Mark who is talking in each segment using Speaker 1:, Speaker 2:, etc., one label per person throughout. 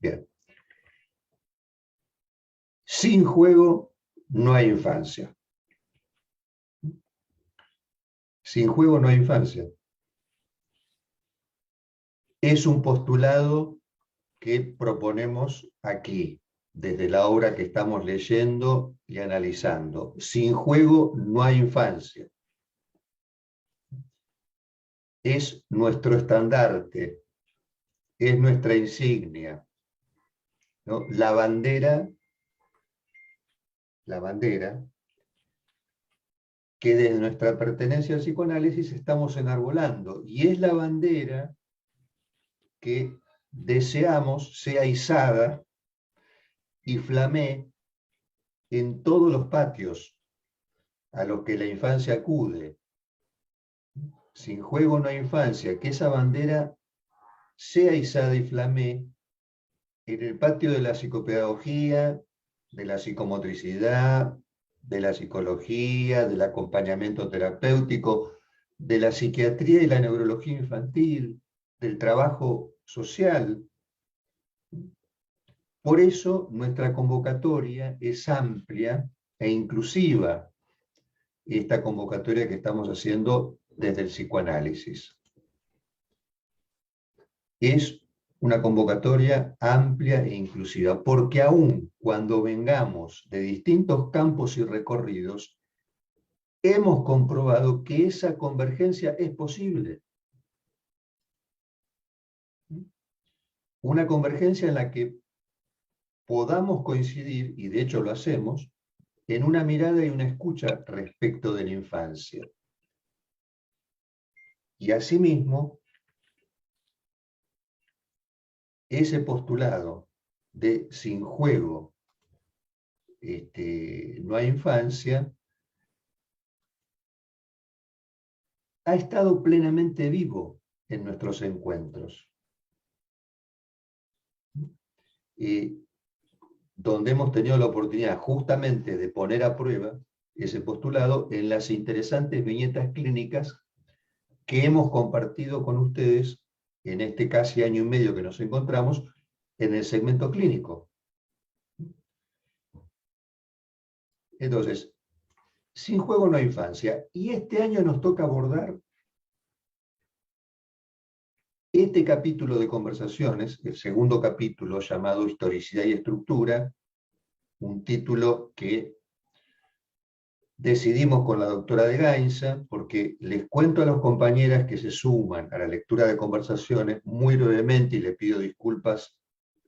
Speaker 1: Bien. Sin juego no hay infancia. Sin juego no hay infancia. Es un postulado que proponemos aquí, desde la obra que estamos leyendo y analizando. Sin juego no hay infancia. Es nuestro estandarte, es nuestra insignia, ¿no? La bandera que desde nuestra pertenencia al psicoanálisis estamos enarbolando, y es la bandera que deseamos sea izada y flamee en todos los patios a los que la infancia acude. Sin juego no hay infancia, que esa bandera sea izada y flamee en el patio de la psicopedagogía, de la psicomotricidad, de la psicología, del acompañamiento terapéutico, de la psiquiatría y la neurología infantil, del trabajo social. Por eso nuestra convocatoria es amplia e inclusiva, esta convocatoria que estamos haciendo desde el psicoanálisis. Es una convocatoria amplia e inclusiva, porque aún cuando vengamos de distintos campos y recorridos, hemos comprobado que esa convergencia es posible. Una convergencia en la que podamos coincidir, y de hecho lo hacemos, en una mirada y una escucha respecto de la infancia. Y asimismo, ese postulado de sin juego no hay infancia, ha estado plenamente vivo en nuestros encuentros. Donde hemos tenido la oportunidad justamente de poner a prueba ese postulado en las interesantes viñetas clínicas que hemos compartido con ustedes en este casi año y medio que nos encontramos en el segmento clínico. Entonces, sin juego no hay infancia. Y este año nos toca abordar este capítulo de conversaciones, el segundo capítulo llamado Historicidad y Estructura, un título que decidimos con la doctora de Gainza, porque les cuento a las compañeras que se suman a la lectura de conversaciones muy brevemente, y le pido disculpas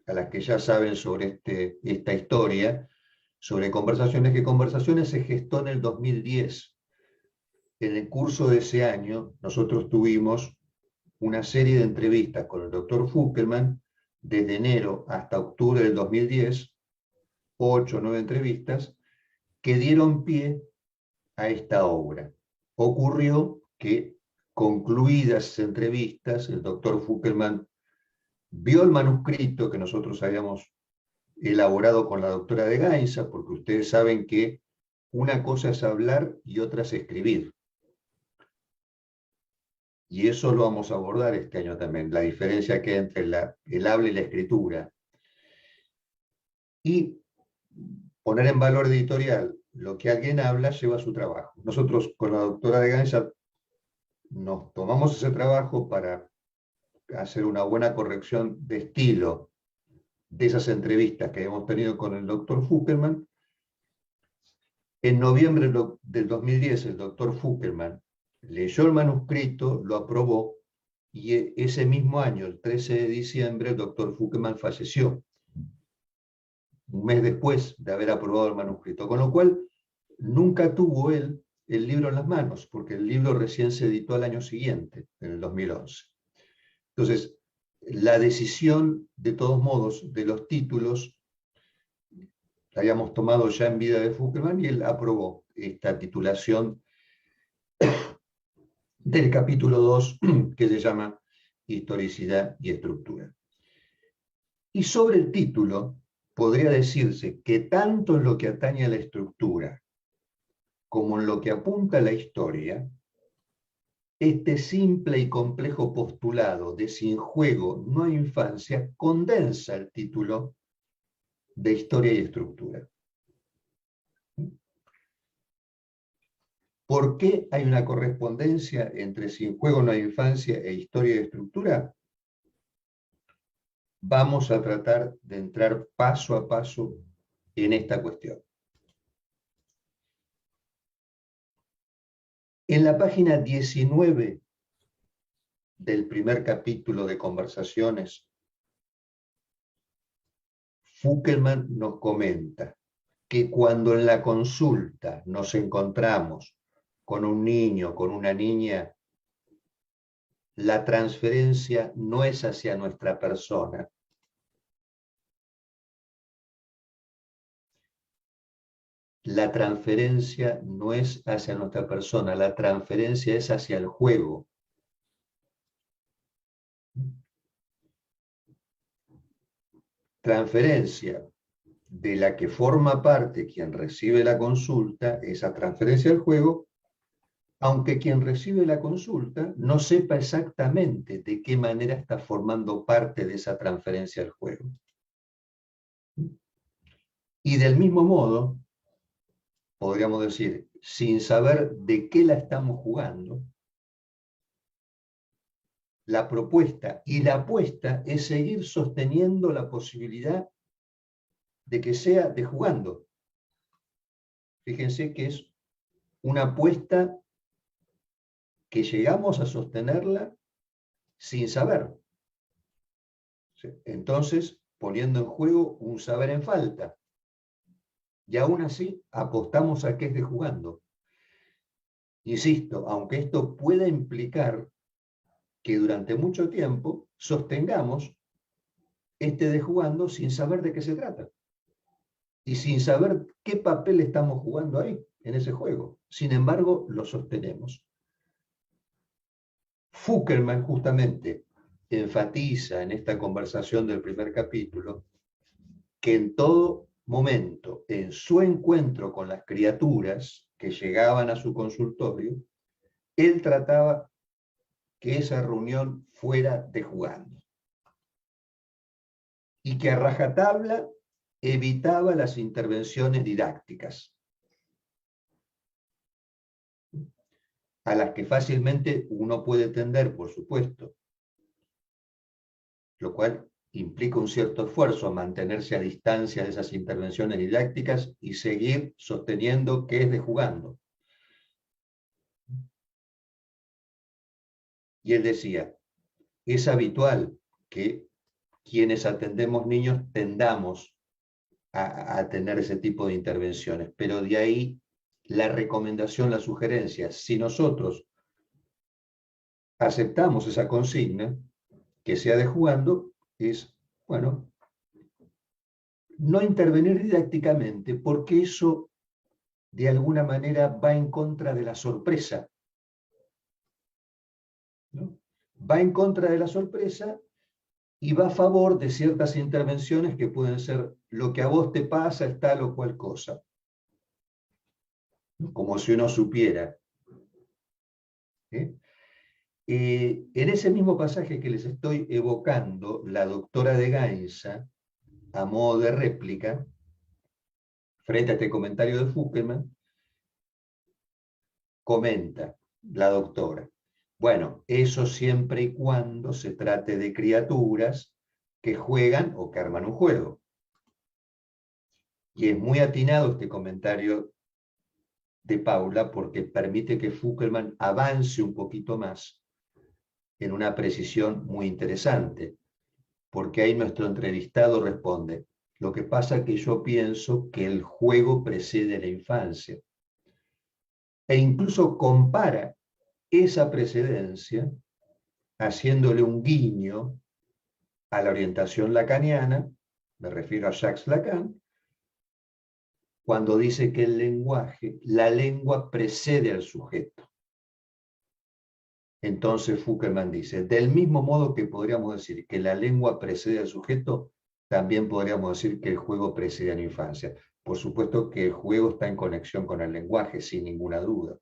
Speaker 1: a las que ya saben sobre esta historia, sobre conversaciones, que conversaciones se gestó en el 2010. En el curso de ese año, nosotros tuvimos una serie de entrevistas con el doctor Fuckelman, desde enero hasta octubre del 2010, 8 o 9 entrevistas, que dieron pie a esta obra. Ocurrió que, concluidas esas entrevistas, el doctor Fuckelman vio el manuscrito que nosotros habíamos elaborado con la doctora de Gainza, porque ustedes saben que una cosa es hablar y otra es escribir. Y eso lo vamos a abordar este año también, la diferencia que hay entre el habla y la escritura. Y poner en valor editorial lo que alguien habla lleva su trabajo. Nosotros con la doctora de Gainza nos tomamos ese trabajo para hacer una buena corrección de estilo de esas entrevistas que hemos tenido con el doctor Fuckelman. En noviembre del 2010 el doctor Fuckelman leyó el manuscrito, lo aprobó, y ese mismo año, el 13 de diciembre, el doctor Fuckelman falleció, un mes después de haber aprobado el manuscrito, con lo cual nunca tuvo él el libro en las manos, porque el libro recién se editó al año siguiente, en el 2011. Entonces, la decisión, de todos modos, de los títulos, la habíamos tomado ya en vida de Fuckelman, y él aprobó esta titulación del capítulo 2, que se llama Historicidad y Estructura. Y sobre el título, podría decirse que tanto en lo que atañe a la estructura como en lo que apunta a la historia, Este simple y complejo postulado de sin juego no hay infancia condensa el título de Historia y Estructura. ¿Por qué hay una correspondencia entre sin juego no hay infancia e Historia y Estructura? Vamos a tratar de entrar paso a paso en esta cuestión. En la página 19 del primer capítulo de Conversaciones, Fukelman nos comenta que cuando en la consulta nos encontramos con un niño, con una niña, la transferencia no es hacia nuestra persona. La transferencia no es hacia nuestra persona, la transferencia es hacia el juego. Transferencia de la que forma parte quien recibe la consulta, esa transferencia al juego, aunque quien recibe la consulta no sepa exactamente de qué manera está formando parte de esa transferencia al juego. Y del mismo modo, podríamos decir, sin saber de qué la estamos jugando, la propuesta y la apuesta es seguir sosteniendo la posibilidad de que sea de jugando. Fíjense que es una apuesta que llegamos a sostenerla sin saber. Entonces, poniendo en juego un saber en falta. Y aún así, apostamos a que es de jugando. Insisto, aunque esto pueda implicar que durante mucho tiempo sostengamos este de jugando sin saber de qué se trata. Y sin saber qué papel estamos jugando ahí, en ese juego. Sin embargo, lo sostenemos. Fukelman justamente enfatiza en esta conversación del primer capítulo que en todo momento, en su encuentro con las criaturas que llegaban a su consultorio, él trataba que esa reunión fuera de jugando. Y que a rajatabla evitaba las intervenciones didácticas, a las que fácilmente uno puede tender, por supuesto, lo cual implica un cierto esfuerzo a mantenerse a distancia de esas intervenciones didácticas y seguir sosteniendo que es de jugando. Y él decía, es habitual que quienes atendemos niños tendamos a tener ese tipo de intervenciones, pero de ahí la recomendación, la sugerencia, si nosotros aceptamos esa consigna, que sea de jugando, es, bueno, no intervenir didácticamente, porque eso de alguna manera va en contra de la sorpresa, ¿no? Va en contra de la sorpresa y va a favor de ciertas intervenciones que pueden ser lo que a vos te pasa es tal o cual cosa, ¿no? Como si uno supiera. ¿Eh? En ese mismo pasaje que les estoy evocando, la doctora de Gainza, a modo de réplica, frente a este comentario de Fukelman, comenta la doctora, bueno, eso siempre y cuando se trate de criaturas que juegan o que arman un juego. Y es muy atinado este comentario de Paula porque permite que Fukelman avance un poquito más en una precisión muy interesante, porque ahí nuestro entrevistado responde, lo que pasa es que yo pienso que el juego precede la infancia, e incluso compara esa precedencia haciéndole un guiño a la orientación lacaniana, me refiero a Jacques Lacan, cuando dice que el lenguaje, la lengua precede al sujeto. Entonces Fukelman dice, del mismo modo que podríamos decir que la lengua precede al sujeto, también podríamos decir que el juego precede a la infancia. Por supuesto que el juego está en conexión con el lenguaje, sin ninguna duda.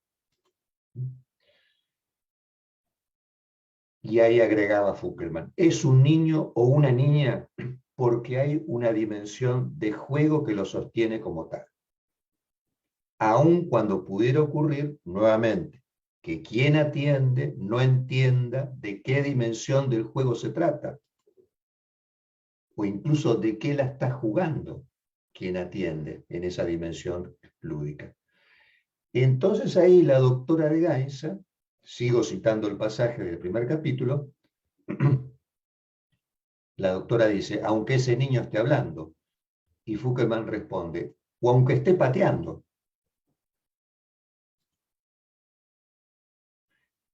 Speaker 1: Y ahí agregaba Fuckelman, es un niño o una niña porque hay una dimensión de juego que lo sostiene como tal. Aun cuando pudiera ocurrir, nuevamente, que quien atiende no entienda de qué dimensión del juego se trata, o incluso de qué la está jugando quien atiende en esa dimensión lúdica. Entonces ahí la doctora de Gainza, sigo citando el pasaje del primer capítulo, la doctora dice, aunque ese niño esté hablando, y Fuckelman responde, o aunque esté pateando,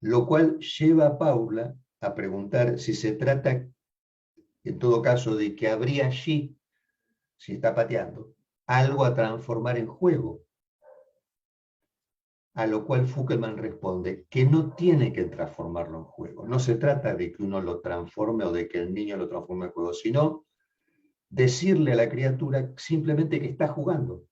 Speaker 1: lo cual lleva a Paula a preguntar si se trata, en todo caso, de que habría allí, si está pateando, algo a transformar en juego. A lo cual Fuckelman responde que no tiene que transformarlo en juego. No se trata de que uno lo transforme o de que el niño lo transforme en juego, sino decirle a la criatura simplemente que está jugando.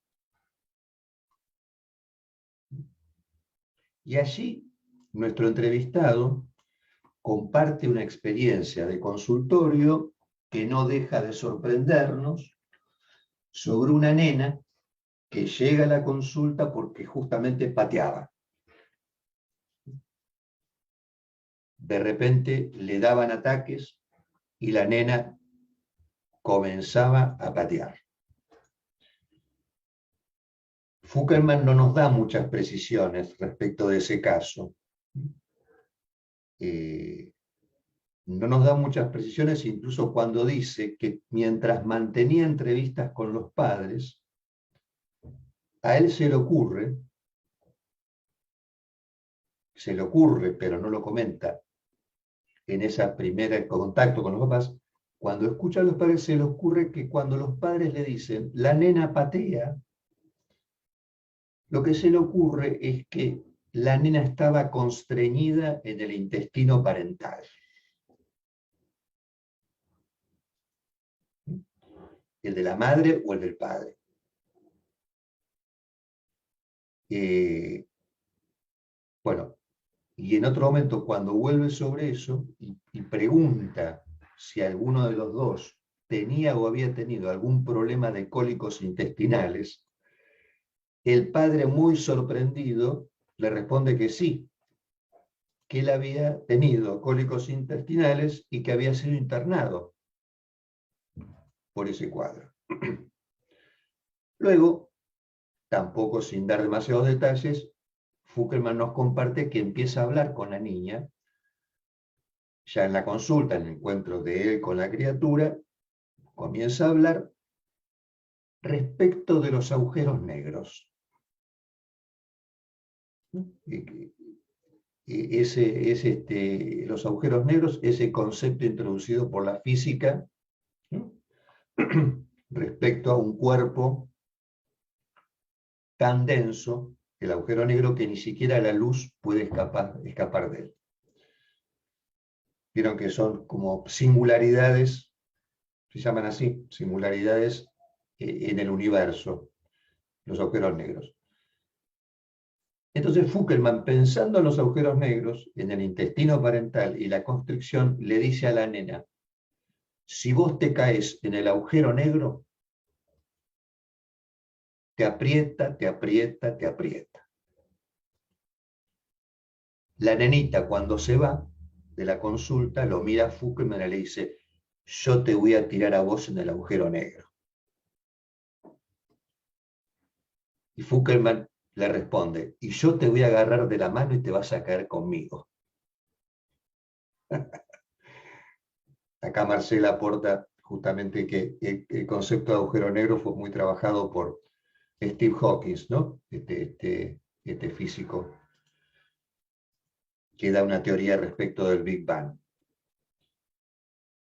Speaker 1: Y allí nuestro entrevistado comparte una experiencia de consultorio que no deja de sorprendernos sobre una nena que llega a la consulta porque justamente pateaba. De repente le daban ataques y la nena comenzaba a patear. Fuckelman no nos da muchas precisiones respecto de ese caso. No nos da muchas precisiones incluso cuando dice que mientras mantenía entrevistas con los padres, a él se le ocurre, pero no lo comenta, en ese primer contacto con los papás, cuando escucha a los padres se le ocurre que cuando los padres le dicen, la nena patea, lo que se le ocurre es que la nena estaba constreñida en el intestino parental. El de la madre o el del padre. Bueno, y en otro momento, cuando vuelve sobre eso y pregunta si alguno de los dos tenía o había tenido algún problema de cólicos intestinales, el padre, muy sorprendido, le responde que sí, que él había tenido cólicos intestinales y que había sido internado por ese cuadro. Luego, tampoco sin dar demasiados detalles, Fuckelman nos comparte que empieza a hablar con la niña, ya en la consulta, en el encuentro de él con la criatura, comienza a hablar respecto de los agujeros negros. Los agujeros negros, ese concepto introducido por la física, ¿no? Respecto a un cuerpo tan denso, el agujero negro, que ni siquiera la luz puede escapar de él. Vieron que son como singularidades, se llaman así, singularidades en el universo, los agujeros negros. Entonces Fuckelman, pensando en los agujeros negros, en el intestino parental y la constricción, le dice a la nena, si vos te caes en el agujero negro, te aprieta, te aprieta, te aprieta. La nenita, cuando se va de la consulta, lo mira a Fuckelman y le dice, yo te voy a tirar a vos en el agujero negro. Y Fuckelman le responde, y yo te voy a agarrar de la mano y te vas a caer conmigo. Acá Marcela aporta justamente que el concepto de agujero negro fue muy trabajado por Steve Hawking, ¿no? Este físico que da una teoría respecto del Big Bang.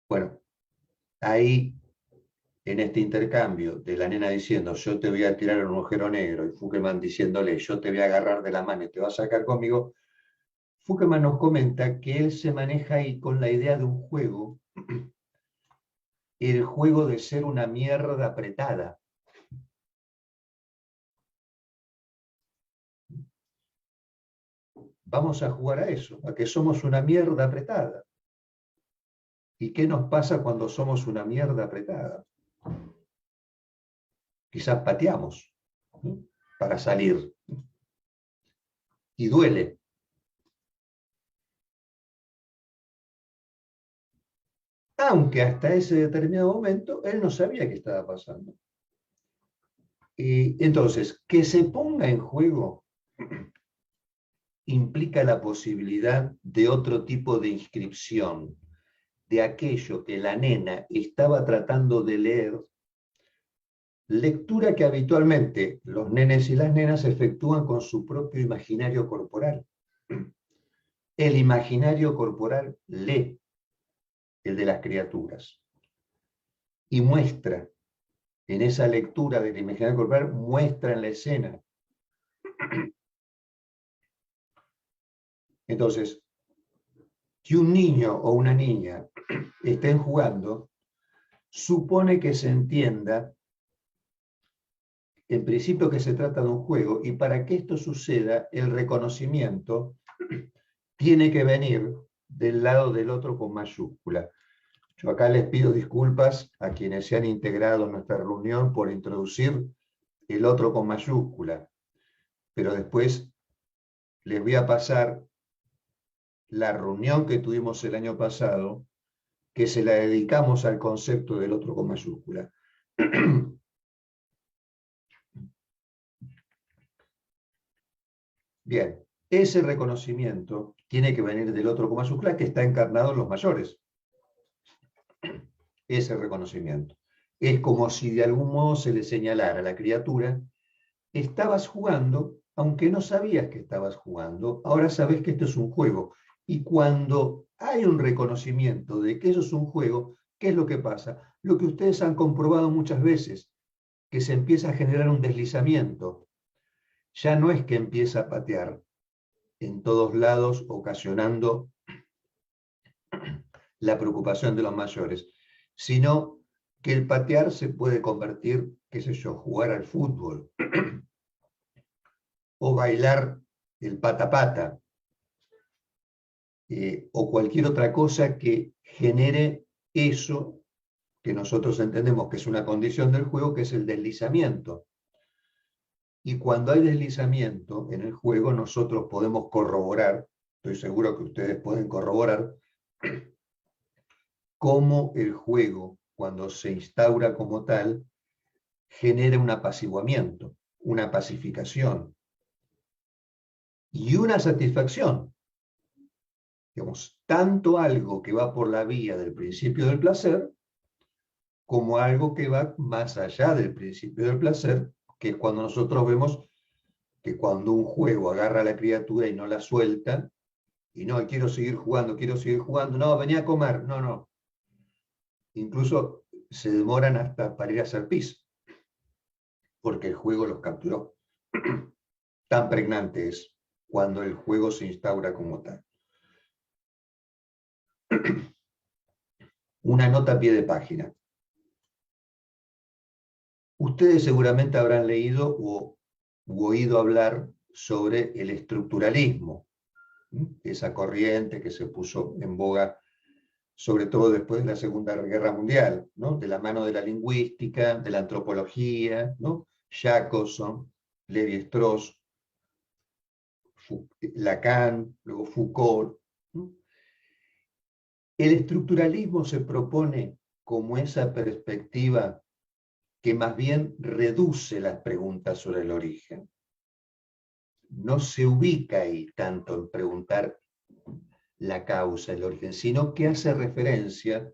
Speaker 1: Bueno, ahí en este intercambio de la nena diciendo yo te voy a tirar en un agujero negro y Fuckelman diciéndole yo te voy a agarrar de la mano y te vas a sacar conmigo, Fuckelman nos comenta que él se maneja ahí con la idea de un juego, el juego de ser una mierda apretada. Vamos a jugar a eso, a que somos una mierda apretada. ¿Y qué nos pasa cuando somos una mierda apretada? Quizás pateamos, ¿no?, para salir. Y duele. Aunque hasta ese determinado momento él no sabía qué estaba pasando. Y entonces, que se ponga en juego implica la posibilidad de otro tipo de inscripción, de aquello que la nena estaba tratando de leer, lectura que habitualmente los nenes y las nenas efectúan con su propio imaginario corporal. El imaginario corporal lee el de las criaturas y muestra, en esa lectura del imaginario corporal, muestra en la escena. Entonces, que un niño o una niña estén jugando, supone que se entienda, en principio, que se trata de un juego, y para que esto suceda, el reconocimiento tiene que venir del lado del otro con mayúscula. Yo acá les pido disculpas a quienes se han integrado en nuestra reunión por introducir el otro con mayúscula, pero después les voy a pasar la reunión que tuvimos el año pasado, que se la dedicamos al concepto del otro con mayúscula. Bien, ese reconocimiento tiene que venir del otro con mayúscula que está encarnado en los mayores. Ese reconocimiento. Es como si de algún modo se le señalara a la criatura: estabas jugando, aunque no sabías que estabas jugando, ahora sabes que esto es un juego. Y cuando hay un reconocimiento de que eso es un juego, ¿qué es lo que pasa? Lo que ustedes han comprobado muchas veces, que se empieza a generar un deslizamiento. Ya no es que empieza a patear en todos lados, ocasionando la preocupación de los mayores, sino que el patear se puede convertir, qué sé yo, jugar al fútbol o bailar el pata pata, o cualquier otra cosa que genere eso que nosotros entendemos que es una condición del juego, que es el deslizamiento. Y cuando hay deslizamiento en el juego, nosotros podemos corroborar, estoy seguro que ustedes pueden corroborar, cómo el juego, cuando se instaura como tal, genera un apaciguamiento, una pacificación y una satisfacción. Digamos, tanto algo que va por la vía del principio del placer, como algo que va más allá del principio del placer, que es cuando nosotros vemos que cuando un juego agarra a la criatura y no la suelta, y no, quiero seguir jugando, no, venía a comer, no, no. Incluso se demoran hasta para ir a hacer pis, porque el juego los capturó. Tan pregnante es cuando el juego se instaura como tal. Una nota a pie de página. Ustedes seguramente habrán leído u oído hablar sobre el estructuralismo, esa corriente que se puso en boga sobre todo después de la Segunda Guerra Mundial, ¿no?, de la mano de la lingüística, de la antropología, ¿no?, Jacobson, Lévi-Strauss, Lacan, luego Foucault, ¿no? El estructuralismo se propone como esa perspectiva que más bien reduce las preguntas sobre el origen. No se ubica ahí tanto en preguntar la causa, el origen, sino que hace referencia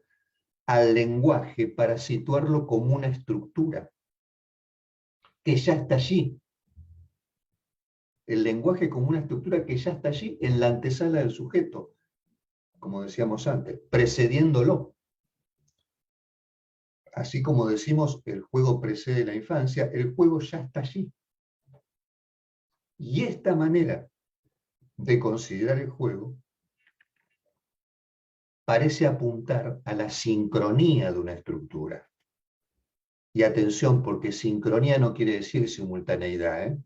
Speaker 1: al lenguaje para situarlo como una estructura que ya está allí. El lenguaje como una estructura que ya está allí en la antesala del sujeto, como decíamos antes, precediéndolo. Así como decimos, el juego precede la infancia, el juego ya está allí. Y esta manera de considerar el juego parece apuntar a la sincronía de una estructura. Y atención, porque sincronía no quiere decir simultaneidad, ¿eh?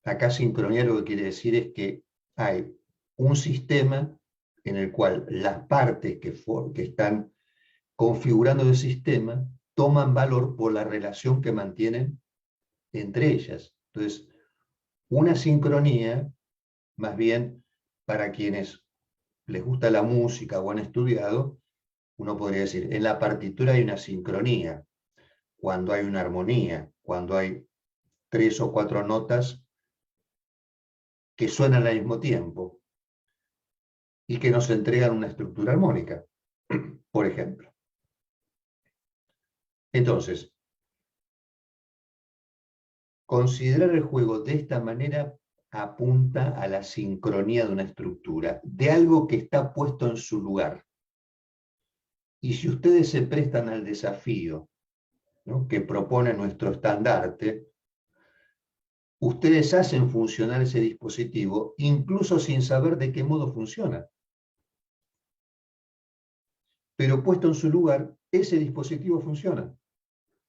Speaker 1: Acá sincronía lo que quiere decir es que hay un sistema en el cual las partes que están configurando el sistema toman valor por la relación que mantienen entre ellas. Entonces, una sincronía, más bien para quienes les gusta la música o han estudiado, uno podría decir, en la partitura hay una sincronía, cuando hay una armonía, cuando hay 3 o 4 notas que suenan al mismo tiempo y que nos entregan una estructura armónica, por ejemplo. Entonces, considerar el juego de esta manera apunta a la sincronía de una estructura, de algo que está puesto en su lugar. Y si ustedes se prestan al desafío, ¿no?, que propone nuestro estandarte, ustedes hacen funcionar ese dispositivo incluso sin saber de qué modo funciona. Pero puesto en su lugar, ese dispositivo funciona.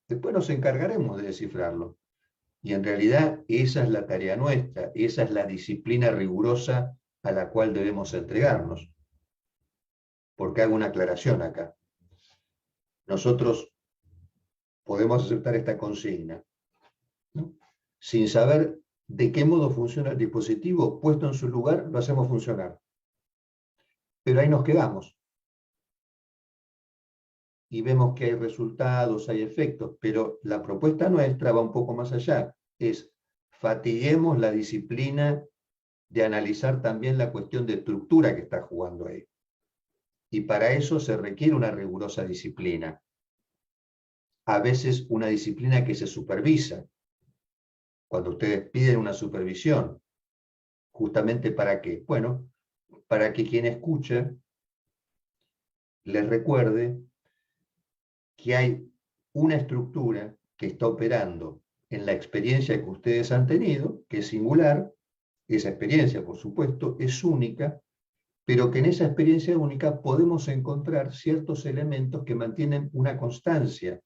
Speaker 1: Después nos encargaremos de descifrarlo. Y en realidad esa es la tarea nuestra, esa es la disciplina rigurosa a la cual debemos entregarnos. Porque hago una aclaración acá. Nosotros podemos aceptar esta consigna, ¿no?, sin saber de qué modo funciona el dispositivo, puesto en su lugar, lo hacemos funcionar. Pero ahí nos quedamos. Y vemos que hay resultados, hay efectos, pero la propuesta nuestra va un poco más allá. Es fatiguemos la disciplina de analizar también la cuestión de estructura que está jugando ahí. Y para eso se requiere una rigurosa disciplina. A veces una disciplina que se supervisa. Cuando ustedes piden una supervisión, ¿justamente para qué? Bueno, para que quien escucha les recuerde que hay una estructura que está operando en la experiencia que ustedes han tenido, que es singular, esa experiencia, por supuesto, es única, pero que en esa experiencia única podemos encontrar ciertos elementos que mantienen una constancia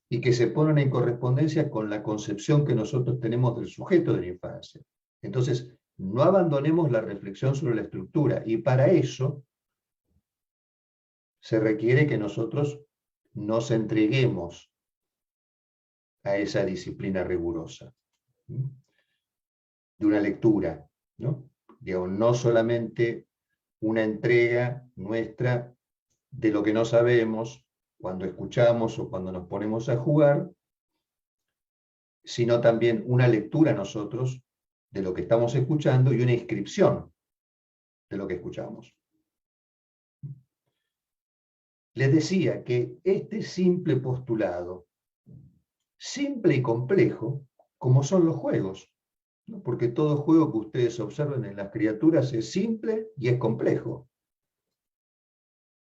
Speaker 1: y que se ponen en correspondencia con la concepción que nosotros tenemos del sujeto de la infancia. Entonces, no abandonemos la reflexión sobre la estructura, y para eso se requiere que nosotros nos entreguemos a esa disciplina rigurosa, ¿sí?, de una lectura, ¿no? Digo, no solamente una entrega nuestra de lo que no sabemos cuando escuchamos o cuando nos ponemos a jugar, sino también una lectura nosotros de lo que estamos escuchando y una inscripción de lo que escuchamos. Les decía que este simple postulado, simple y complejo, como son los juegos, ¿no?, porque todo juego que ustedes observen en las criaturas es simple y es complejo,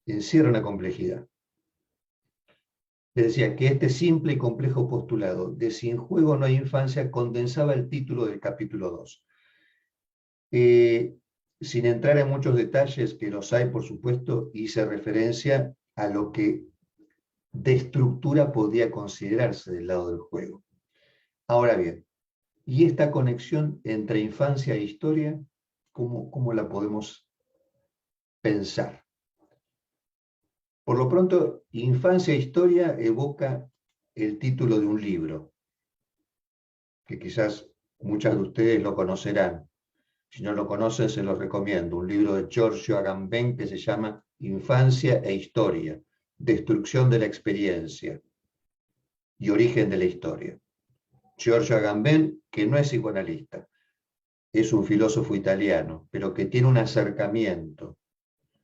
Speaker 1: encierra una complejidad. Les decía que este simple y complejo postulado de sin juego no hay infancia condensaba el título del capítulo 2. Sin entrar en muchos detalles, que los hay, por supuesto, hice referencia a lo que de estructura podía considerarse del lado del juego. Ahora bien, ¿y esta conexión entre infancia e historia, cómo la podemos pensar? Por lo pronto, infancia e historia evoca el título de un libro, que quizás muchas de ustedes lo conocerán. Si no lo conocen, se los recomiendo. Un libro de Giorgio Agamben que se llama Infancia e Historia, Destrucción de la Experiencia y Origen de la Historia. Giorgio Agamben, que no es psicoanalista, es un filósofo italiano, pero que tiene un acercamiento.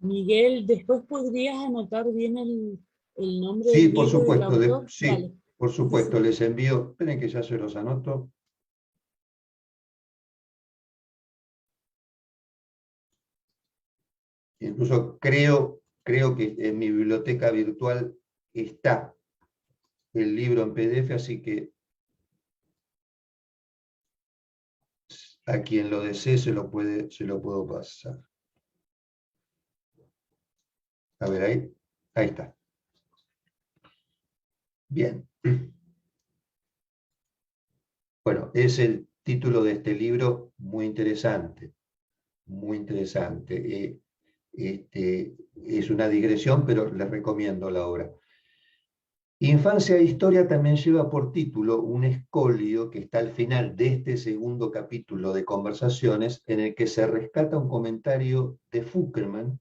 Speaker 2: Miguel, después podrías anotar bien el nombre
Speaker 1: Sí,
Speaker 2: del
Speaker 1: por
Speaker 2: libro y del
Speaker 1: supuesto,
Speaker 2: autor.
Speaker 1: sí,
Speaker 2: Dale.
Speaker 1: por
Speaker 2: Sí,
Speaker 1: supuesto,
Speaker 2: sí.
Speaker 1: les envío, esperen que ya se los anoto. Incluso creo que en mi biblioteca virtual está el libro en PDF, así que a quien lo desee se lo puedo pasar. A ver, ahí está. Bien. Bueno, es el título de este libro, muy interesante, muy interesante. Es una digresión, pero les recomiendo la obra. Infancia e Historia también lleva por título un escolio que está al final de este segundo capítulo de Conversaciones, en el que se rescata un comentario de Fuckerman,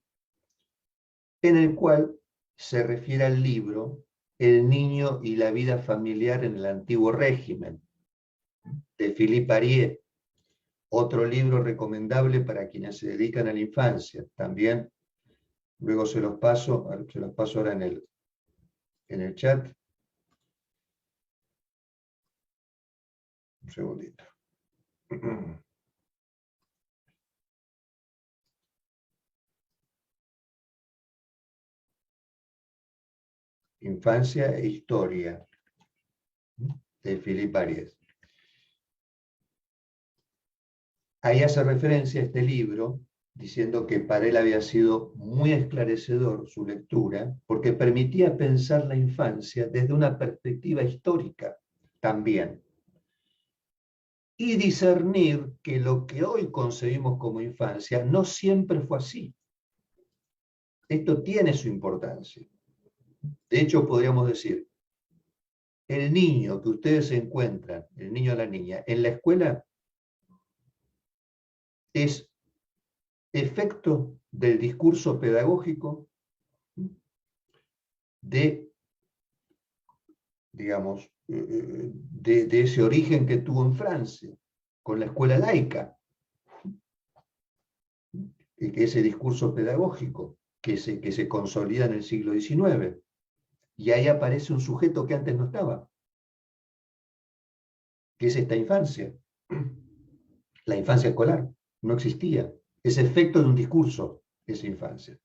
Speaker 1: en el cual se refiere al libro El niño y la vida familiar en el antiguo régimen, de Philippe Arié, otro libro recomendable para quienes se dedican a la infancia. También, luego se los paso ahora en el chat. Un segundito. Infancia e Historia, de Philippe Ariès. Ahí hace referencia a este libro, diciendo que para él había sido muy esclarecedor su lectura, porque permitía pensar la infancia desde una perspectiva histórica también, y discernir que lo que hoy concebimos como infancia no siempre fue así. Esto tiene su importancia. De hecho, podríamos decir, el niño que ustedes encuentran, el niño o la niña, en la escuela es efecto del discurso pedagógico de, digamos, de ese origen que tuvo en Francia, con la escuela laica, y que ese discurso pedagógico que se consolida en el siglo XIX. Y ahí aparece un sujeto que antes no estaba, que es esta infancia. La infancia escolar no existía. Es efecto de un discurso, esa infancia.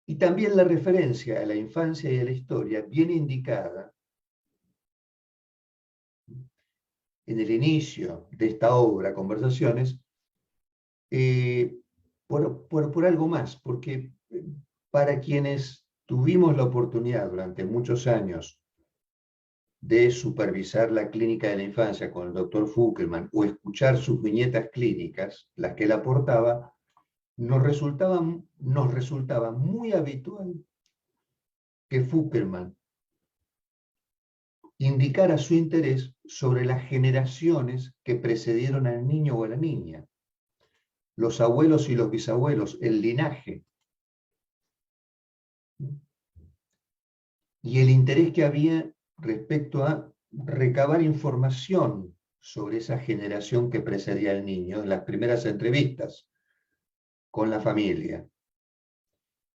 Speaker 1: Y también la referencia a la infancia y a la historia viene indicada en el inicio de esta obra, Conversaciones, por algo más, porque para quienes tuvimos la oportunidad durante muchos años de supervisar la clínica de la infancia con el doctor Fuckerman o escuchar sus viñetas clínicas, las que él aportaba, nos resultaba muy habitual que Fuckerman indicara su interés sobre las generaciones que precedieron al niño o a la niña, los abuelos y los bisabuelos, el linaje, y el interés que había respecto a recabar información sobre esa generación que precedía al niño en las primeras entrevistas con la familia.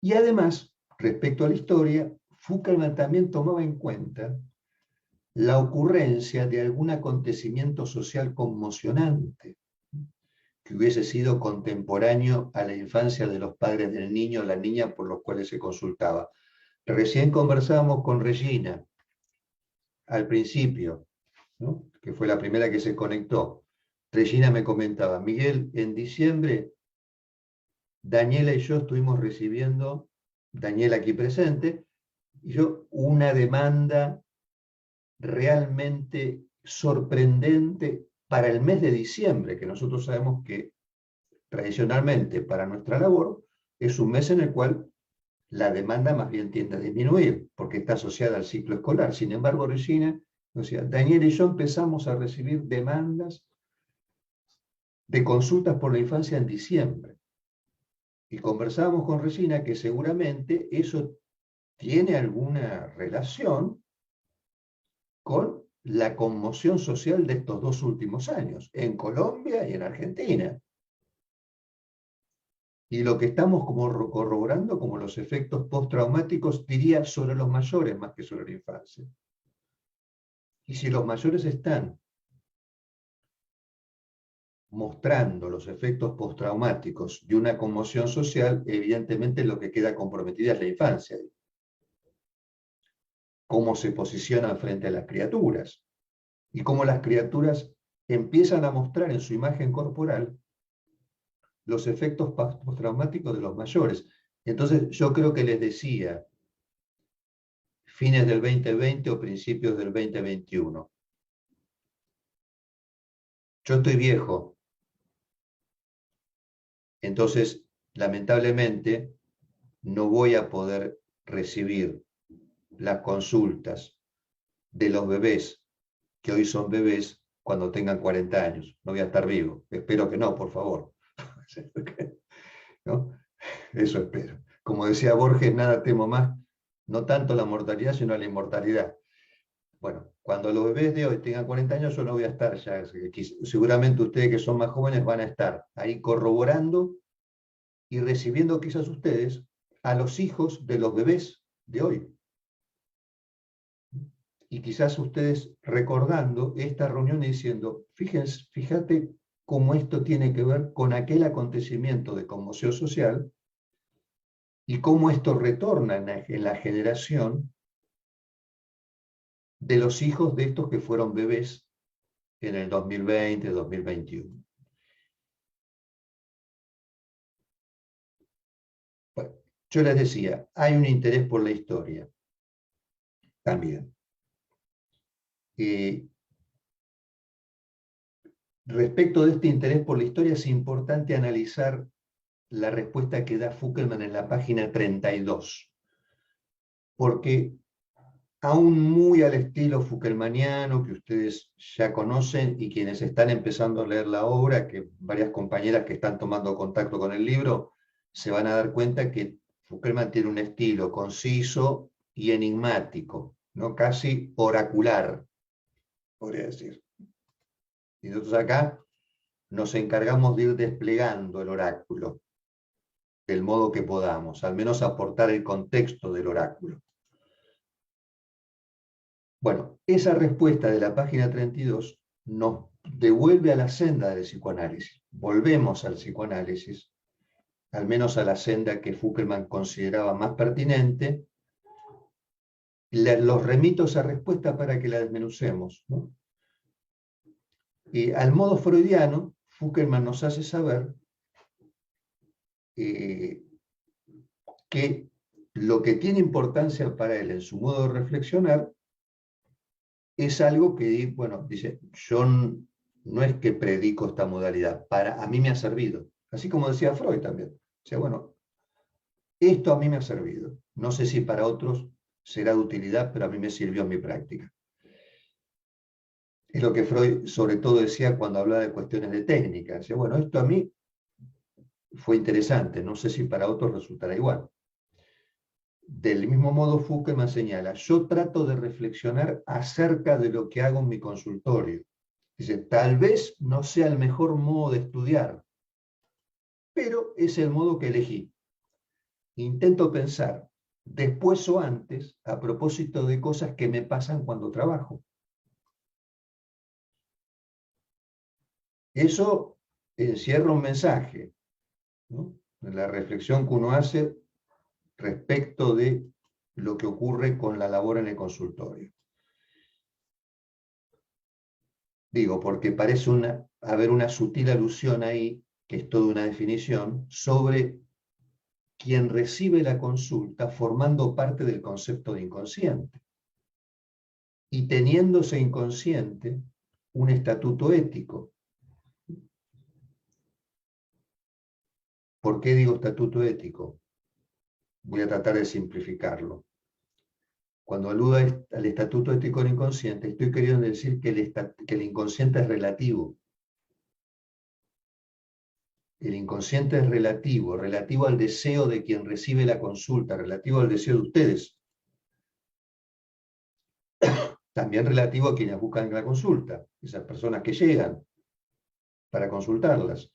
Speaker 1: Y además, respecto a la historia, Fuckerman también tomaba en cuenta la ocurrencia de algún acontecimiento social conmocionante que hubiese sido contemporáneo a la infancia de los padres del niño o la niña por los cuales se consultaba. Recién conversábamos con Regina al principio, ¿no?, que fue la primera que se conectó. Regina me comentaba, Miguel, en diciembre, Daniela y yo estuvimos recibiendo, Daniela aquí presente, y yo, una demanda realmente sorprendente para el mes de diciembre, que nosotros sabemos que tradicionalmente para nuestra labor es un mes en el cual la demanda más bien tiende a disminuir, porque está asociada al ciclo escolar. Sin embargo, Regina, o sea, Daniel y yo empezamos a recibir demandas de consultas por la infancia en diciembre. Y conversábamos con Regina que seguramente eso tiene alguna relación con la conmoción social de estos 2 últimos años, en Colombia y en Argentina. Y lo que estamos como corroborando como los efectos postraumáticos, diría, sobre los mayores más que sobre la infancia. Y si los mayores están mostrando los efectos postraumáticos de una conmoción social, evidentemente lo que queda comprometida es la infancia. Cómo se posicionan frente a las criaturas y cómo las criaturas empiezan a mostrar en su imagen corporal los efectos postraumáticos de los mayores. Entonces yo creo que les decía, fines del 2020 o principios del 2021, yo estoy viejo, Entonces, lamentablemente, no voy a poder recibir las consultas de los bebés que hoy son bebés cuando tengan 40 años. No voy a estar vivo. Espero que no, por favor. ¿No? Eso espero. Como decía Borges, nada temo más, no tanto la mortalidad, sino la inmortalidad. Bueno, cuando los bebés de hoy tengan 40 años, yo no voy a estar ya. Seguramente ustedes que son más jóvenes van a estar ahí corroborando y recibiendo quizás ustedes a los hijos de los bebés de hoy. Y quizás ustedes recordando esta reunión y diciendo, fíjate cómo esto tiene que ver con aquel acontecimiento de conmoción social y cómo esto retorna en la generación de los hijos de estos que fueron bebés en el 2020, 2021. Bueno, yo les decía, hay un interés por la historia también. Respecto de este interés por la historia, es importante analizar la respuesta que da Fukelman en la página 32, porque aún muy al estilo Fukelmaniano, que ustedes ya conocen y quienes están empezando a leer la obra, que varias compañeras que están tomando contacto con el libro, se van a dar cuenta que Fukelman tiene un estilo conciso y enigmático, ¿no? Casi oracular, podría decir. Y nosotros acá nos encargamos de ir desplegando el oráculo del modo que podamos, al menos aportar el contexto del oráculo. Bueno, esa respuesta de la página 32 nos devuelve a la senda del psicoanálisis. Volvemos al psicoanálisis, al menos a la senda que Fukelman consideraba más pertinente. Los remito a esa respuesta para que la desmenucemos, ¿no? Al modo freudiano, Fukelman nos hace saber que lo que tiene importancia para él en su modo de reflexionar es algo que, bueno, dice, yo no es que predico esta modalidad, a mí me ha servido. Así como decía Freud también. O sea, bueno, esto a mí me ha servido. No sé si para otros será de utilidad, pero a mí me sirvió en mi práctica. Es lo que Freud sobre todo decía cuando hablaba de cuestiones de técnica. Decía, bueno, esto a mí fue interesante, no sé si para otros resultará igual. Del mismo modo, Fukelman señala, yo trato de reflexionar acerca de lo que hago en mi consultorio. Dice, tal vez no sea el mejor modo de estudiar, pero es el modo que elegí. Intento pensar después o antes a propósito de cosas que me pasan cuando trabajo. Eso encierra un mensaje, ¿no? La reflexión que uno hace respecto de lo que ocurre con la labor en el consultorio. Digo, porque parece haber una sutil alusión ahí, que es toda una definición, sobre quien recibe la consulta formando parte del concepto de inconsciente y teniéndose inconsciente un estatuto ético. ¿Por qué digo estatuto ético? Voy a tratar de simplificarlo. Cuando aludo al estatuto ético del inconsciente, estoy queriendo decir que el inconsciente es relativo. El inconsciente es relativo al deseo de quien recibe la consulta, relativo al deseo de ustedes. También relativo a quienes buscan la consulta, esas personas que llegan para consultarlas.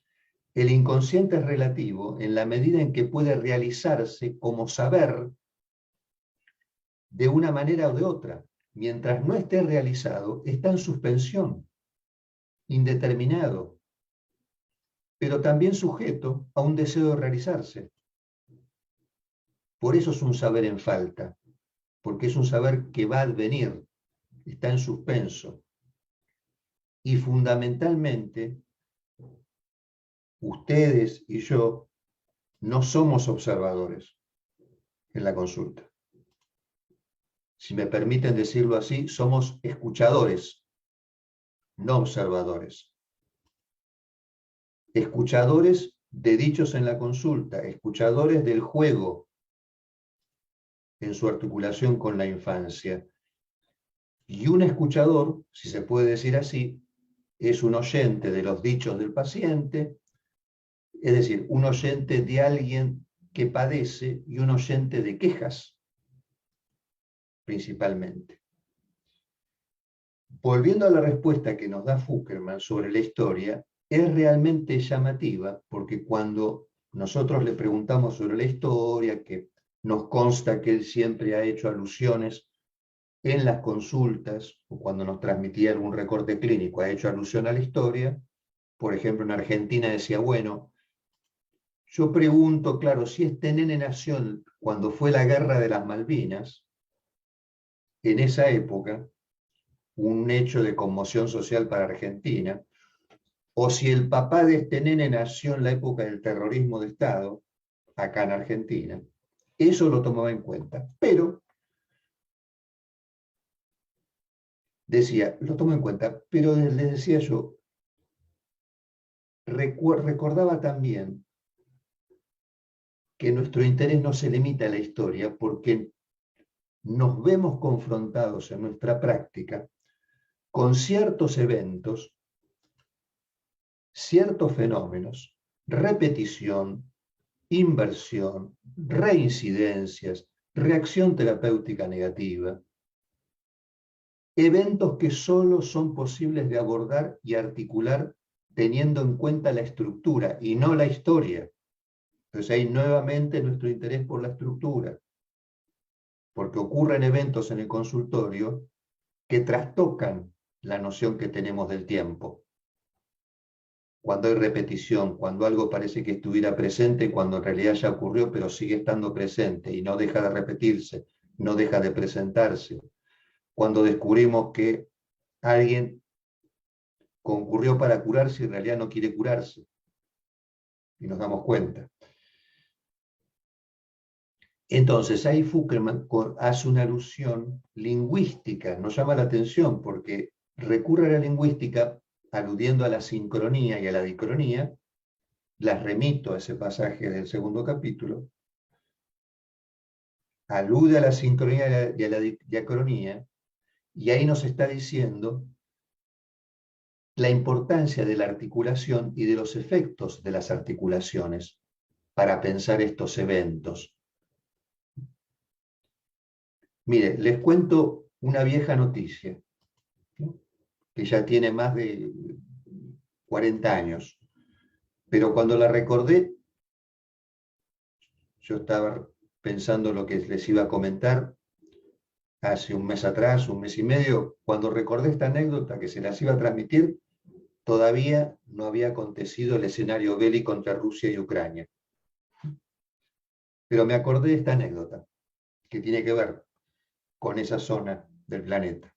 Speaker 1: El inconsciente es relativo en la medida en que puede realizarse como saber de una manera o de otra. Mientras no esté realizado, está en suspensión, indeterminado, pero también sujeto a un deseo de realizarse. Por eso es un saber en falta, porque es un saber que va a advenir, está en suspenso. Y fundamentalmente, ustedes y yo no somos observadores en la consulta. Si me permiten decirlo así, somos escuchadores, no observadores. Escuchadores de dichos en la consulta, escuchadores del juego en su articulación con la infancia. Y un escuchador, si se puede decir así, es un oyente de los dichos del paciente, es decir, un oyente de alguien que padece y un oyente de quejas, principalmente. Volviendo a la respuesta que nos da Fuckerman sobre la historia, es realmente llamativa porque cuando nosotros le preguntamos sobre la historia, que nos consta que él siempre ha hecho alusiones en las consultas o cuando nos transmitía algún recorte clínico, ha hecho alusión a la historia. Por ejemplo, en Argentina decía, bueno, yo pregunto, claro, si este nene nació cuando fue la guerra de las Malvinas, en esa época, un hecho de conmoción social para Argentina, o si el papá de este nene nació en la época del terrorismo de Estado, acá en Argentina, eso lo tomaba en cuenta. Pero, decía, lo tomo en cuenta, pero le decía yo, recordaba también que nuestro interés no se limita a la historia porque nos vemos confrontados en nuestra práctica con ciertos eventos, ciertos fenómenos, repetición, inversión, reincidencias, reacción terapéutica negativa, eventos que solo son posibles de abordar y articular teniendo en cuenta la estructura y no la historia. Entonces hay nuevamente nuestro interés por la estructura, porque ocurren eventos en el consultorio que trastocan la noción que tenemos del tiempo. Cuando hay repetición, cuando algo parece que estuviera presente, cuando en realidad ya ocurrió, pero sigue estando presente y no deja de repetirse, no deja de presentarse. Cuando descubrimos que alguien concurrió para curarse y en realidad no quiere curarse. Y nos damos cuenta. Entonces, ahí Fuckerman hace una alusión lingüística, nos llama la atención porque recurre a la lingüística aludiendo a la sincronía y a la dicronía. Las remito a ese pasaje del segundo capítulo. Alude a la sincronía y a la diacronía, y ahí nos está diciendo la importancia de la articulación y de los efectos de las articulaciones para pensar estos eventos. Mire, les cuento una vieja noticia, ¿no?, que ya tiene más de 40 años, pero cuando la recordé, yo estaba pensando lo que les iba a comentar hace un mes atrás, un mes y medio, cuando recordé esta anécdota que se las iba a transmitir, todavía no había acontecido el escenario bélico entre Rusia y Ucrania. Pero me acordé de esta anécdota, que tiene que ver con esa zona del planeta.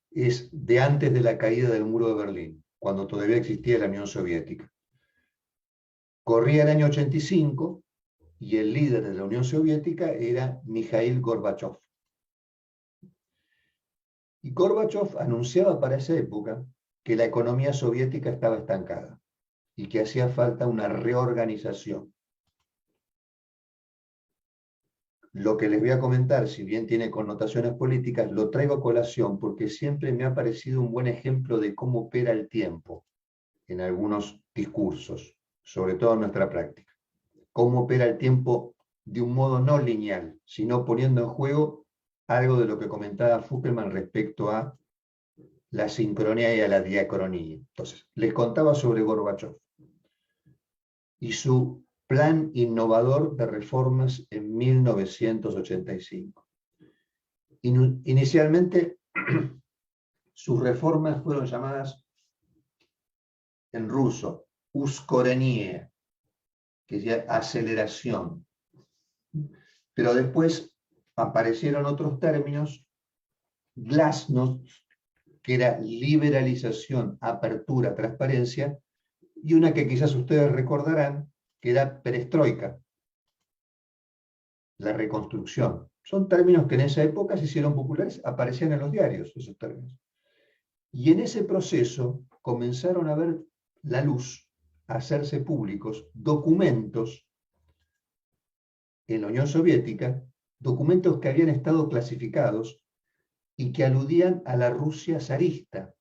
Speaker 1: Es de antes de la caída del muro de Berlín, cuando todavía existía la Unión Soviética. Corría el año 85 y el líder de la Unión Soviética era Mikhail Gorbachev. Y Gorbachev anunciaba para esa época que la economía soviética estaba estancada y que hacía falta una reorganización. Lo que les voy a comentar, si bien tiene connotaciones políticas, lo traigo a colación porque siempre me ha parecido un buen ejemplo de cómo opera el tiempo en algunos discursos, sobre todo en nuestra práctica. Cómo opera el tiempo de un modo no lineal, sino poniendo en juego algo de lo que comentaba Fuckerman respecto a la sincronía y a la diacronía. Entonces, les contaba sobre Gorbachev y su plan innovador de reformas en 1985. Inicialmente, sus reformas fueron llamadas en ruso uskorenie, que es aceleración. Pero después aparecieron otros términos, glasnost, que era liberalización, apertura, transparencia, y una que quizás ustedes recordarán, que era perestroika, la reconstrucción. Son términos que en esa época se hicieron populares, aparecían en los diarios esos términos. Y en ese proceso comenzaron a ver la luz hacerse públicos documentos en la Unión Soviética, documentos que habían estado clasificados y que aludían a la Rusia zarista,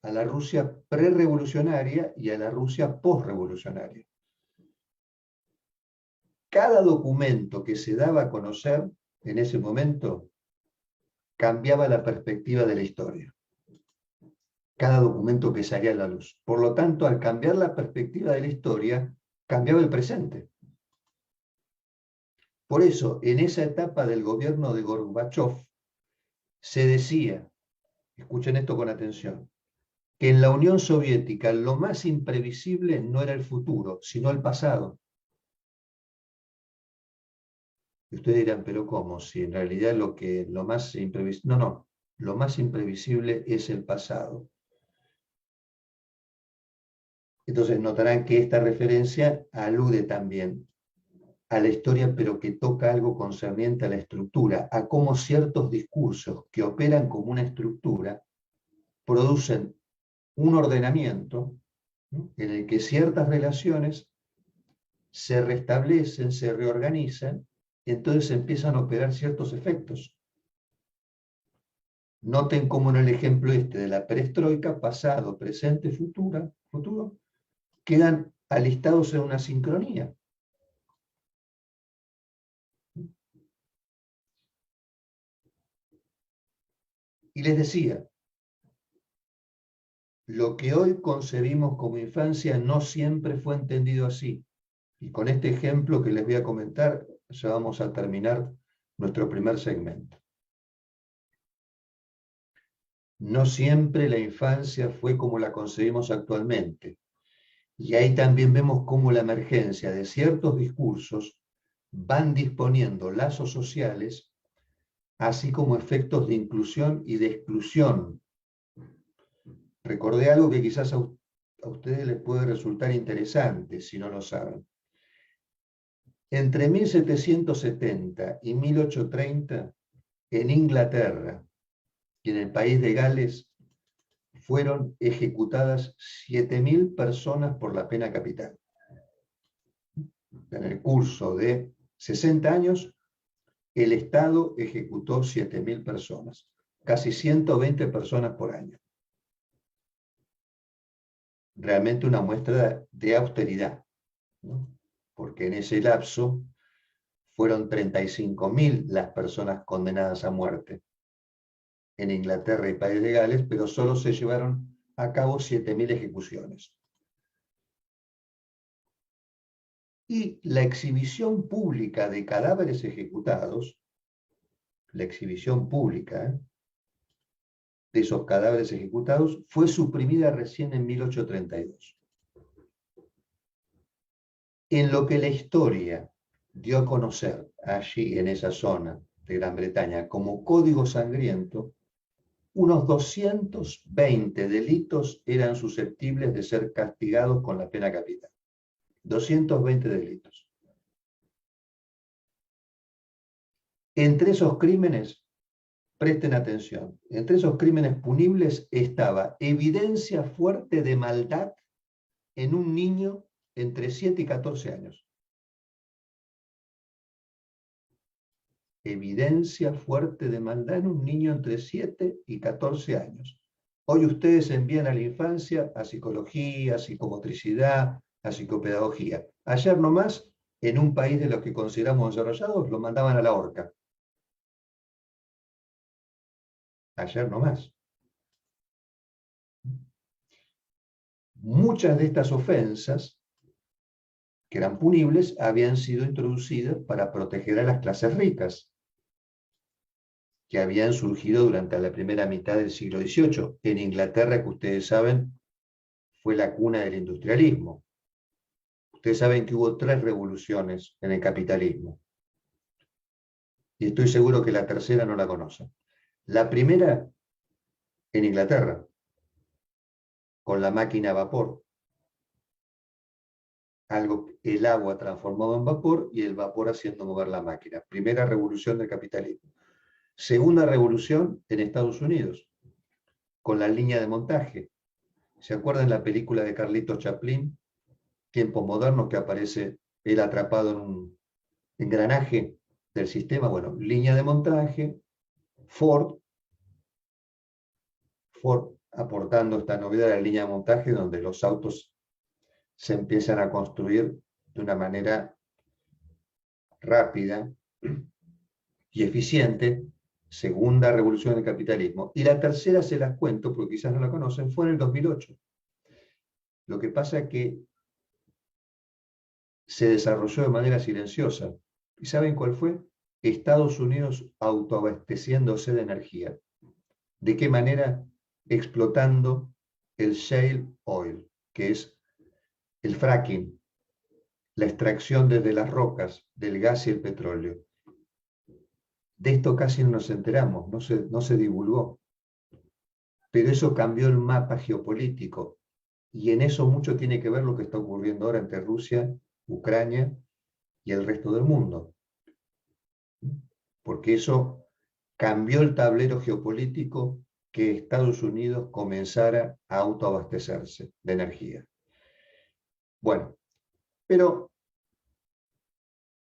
Speaker 1: a la Rusia prerevolucionaria y a la Rusia postrevolucionaria. Cada documento que se daba a conocer en ese momento cambiaba la perspectiva de la historia. Cada documento que salía a la luz. Por lo tanto, al cambiar la perspectiva de la historia, cambiaba el presente. Por eso, en esa etapa del gobierno de Gorbachov, se decía, escuchen esto con atención, que en la Unión Soviética lo más imprevisible no era el futuro, sino el pasado. Y ustedes dirán, pero ¿cómo? Si en realidad lo más imprevisible... No, lo más imprevisible es el pasado. Entonces notarán que esta referencia alude también a la historia, pero que toca algo concerniente a la estructura, a cómo ciertos discursos que operan como una estructura producen un ordenamiento, ¿no?, en el que ciertas relaciones se restablecen, se reorganizan, entonces empiezan a operar ciertos efectos. Noten cómo en el ejemplo este de la perestroika, pasado, presente, futuro, quedan alistados en una sincronía. Y les decía, lo que hoy concebimos como infancia no siempre fue entendido así. Y con este ejemplo que les voy a comentar, ya vamos a terminar nuestro primer segmento. No siempre la infancia fue como la concebimos actualmente. Y ahí también vemos cómo la emergencia de ciertos discursos van disponiendo lazos sociales, así como efectos de inclusión y de exclusión. Recordé algo que quizás a ustedes les puede resultar interesante si no lo saben. Entre 1770 y 1830, en Inglaterra y en el país de Gales, fueron ejecutadas 7.000 personas por la pena capital. En el curso de 60 años, el Estado ejecutó 7.000 personas, casi 120 personas por año. Realmente una muestra de austeridad, ¿no? Porque en ese lapso fueron 35.000 las personas condenadas a muerte en Inglaterra y País de Gales, pero solo se llevaron a cabo 7.000 ejecuciones. Y la exhibición pública de cadáveres ejecutados, la exhibición pública de esos cadáveres ejecutados, fue suprimida recién en 1832. En lo que la historia dio a conocer allí en esa zona de Gran Bretaña como código sangriento, unos 220 delitos eran susceptibles de ser castigados con la pena capital. 220 delitos. Entre esos crímenes, presten atención, entre esos crímenes punibles estaba evidencia fuerte de maldad en un niño entre 7 y 14 años. Evidencia fuerte de maldad en un niño entre 7 y 14 años. Hoy ustedes envían a la infancia a psicología, a psicomotricidad, a psicopedagogía. Ayer nomás, en un país de los que consideramos desarrollados, lo mandaban a la horca. Ayer nomás. Muchas de estas ofensas, que eran punibles, habían sido introducidas para proteger a las clases ricas, que habían surgido durante la primera mitad del siglo XVIII. En Inglaterra, que ustedes saben, fue la cuna del industrialismo. Ustedes saben que hubo 3 revoluciones en el capitalismo. Y estoy seguro que la tercera no la conocen. La primera, en Inglaterra, con la máquina a vapor. El agua transformado en vapor y el vapor haciendo mover la máquina. Primera revolución del capitalismo. Segunda revolución en Estados Unidos, con la línea de montaje. ¿Se acuerdan la película de Carlitos Chaplin? tiempos modernos que aparece él atrapado en un engranaje del sistema. Bueno, línea de montaje, Ford aportando esta novedad de la línea de montaje, donde los autos se empiezan a construir de una manera rápida y eficiente. Segunda revolución del capitalismo. Y la tercera se las cuento, porque quizás no la conocen, fue en el 2008. Lo que pasa es que se desarrolló de manera silenciosa. ¿Y saben cuál fue? Estados Unidos autoabasteciéndose de energía. ¿De qué manera? Explotando el shale oil, que es el fracking, la extracción desde las rocas del gas y el petróleo. De esto casi no nos enteramos, no se divulgó. Pero eso cambió el mapa geopolítico. Y en eso mucho tiene que ver lo que está ocurriendo ahora entre Rusia, Ucrania y el resto del mundo. Porque eso cambió el tablero geopolítico, que Estados Unidos comenzara a autoabastecerse de energía. Bueno, pero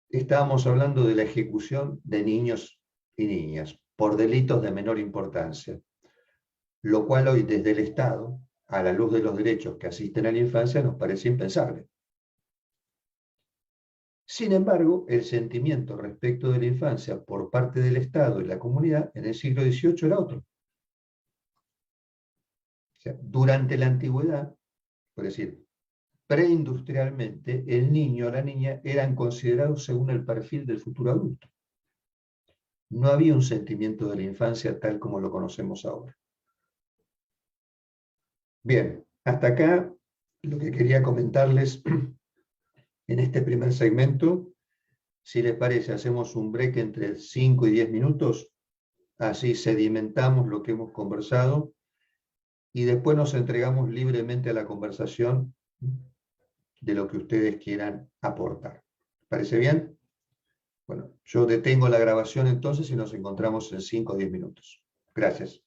Speaker 1: estábamos hablando de la ejecución de niños y niñas por delitos de menor importancia, lo cual hoy desde el Estado, a la luz de los derechos que asisten a la infancia, nos parece impensable. Sin embargo, el sentimiento respecto de la infancia por parte del Estado y la comunidad en el siglo XVIII era otro. O sea, durante la antigüedad, por decir, preindustrialmente, el niño o la niña eran considerados según el perfil del futuro adulto. No había un sentimiento de la infancia tal como lo conocemos ahora. Bien, hasta acá lo que quería comentarles en este primer segmento. Si les parece, hacemos un break entre 5 y 10 minutos, así sedimentamos lo que hemos conversado y después nos entregamos libremente a la conversación de lo que ustedes quieran aportar. ¿Parece bien? Bueno, yo detengo la grabación entonces y nos encontramos en 5 o 10 minutos. Gracias.